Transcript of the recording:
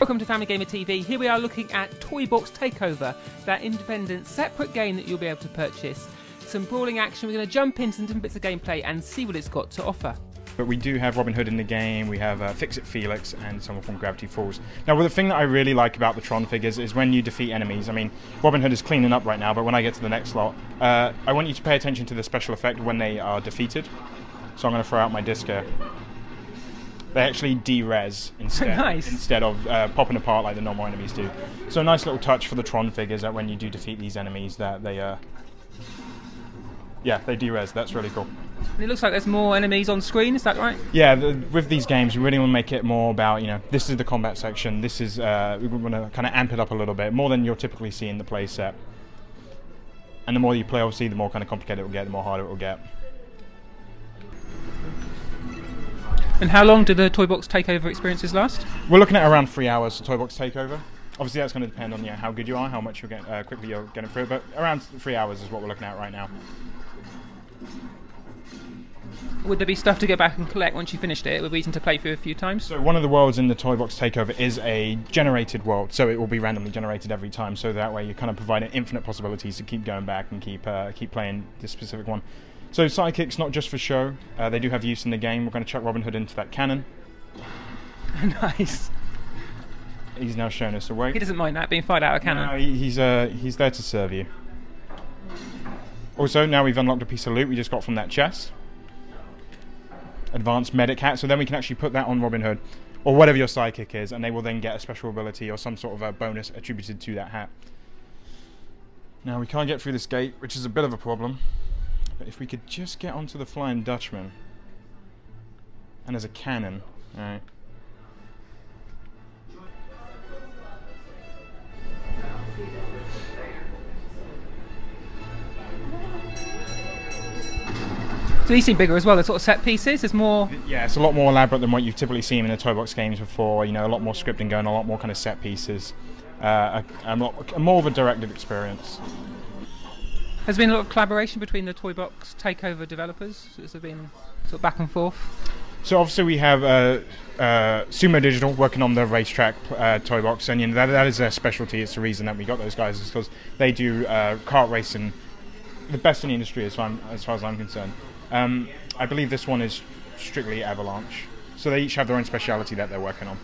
Welcome to Family Gamer TV. Here we are looking at Toy Box Takeover, that independent, separate game that you'll be able to purchase. Some brawling action. We're going to jump into some different bits of gameplay and see what it's got to offer. But we do have Robin Hood in the game, we have Fix-It Felix, and someone from Gravity Falls. Now, the thing that I really like about the Tron figures is when you defeat enemies. I mean, Robin Hood is cleaning up right now, but when I get to the next slot, I want you to pay attention to the special effect when they are defeated. So I'm going to throw out my disc here. They actually de-res instead, nice. Instead of popping apart like the normal enemies do. So a nice little touch for the Tron figures that when you do defeat these enemies, that they, they de-res. That's really cool. It looks like there's more enemies on screen, is that right? Yeah, with these games, we really want to make it more about, this is the combat section, this is, we want to kind of amp it up a little bit, more than you'll typically see in the play set. And the more you play, obviously, the more kind of complicated it will get, the more harder it will get. And how long do the Toy Box Takeover experiences last? We're looking at around 3 hours for Toy Box Takeover. Obviously, that's going to depend on how good you are, how much you'll get, quickly you're getting through it, but around 3 hours is what we're looking at right now. Would there be stuff to go back and collect once you finished it, with reason to play through a few times? So one of the worlds in the Toy Box Takeover is a generated world, so it will be randomly generated every time, so that way you kind of provide infinite possibilities to keep going back and keep playing this specific one. So sidekicks, not just for show, they do have use in the game. We're going to chuck Robin Hood into that cannon. Nice. He's now showing us the way. He doesn't mind that, being fired out of a cannon. No, he's there to serve you. Also, now we've unlocked a piece of loot we just got from that chest. Advanced medic hat, so then we can actually put that on Robin Hood, or whatever your sidekick is, and they will then get a special ability or some sort of a bonus attributed to that hat. Now, we can't get through this gate, which is a bit of a problem. But if we could just get onto the Flying Dutchman, and there's a cannon, alright. So these seem bigger as well, they're sort of set pieces, there's more... Yeah, it's a lot more elaborate than what you've typically seen in the Toy Box games before, a lot more scripting going, a lot more kind of set pieces. More of a directed experience. Has there been a lot of collaboration between the Toy Box Takeover developers? Has there been sort of back and forth? So obviously we have Sumo Digital working on the racetrack Toy Box, and that is their specialty. It's the reason that we got those guys, is because they do kart racing, the best in the industry as far as I'm concerned. I believe this one is strictly Avalanche, so they each have their own speciality that they're working on.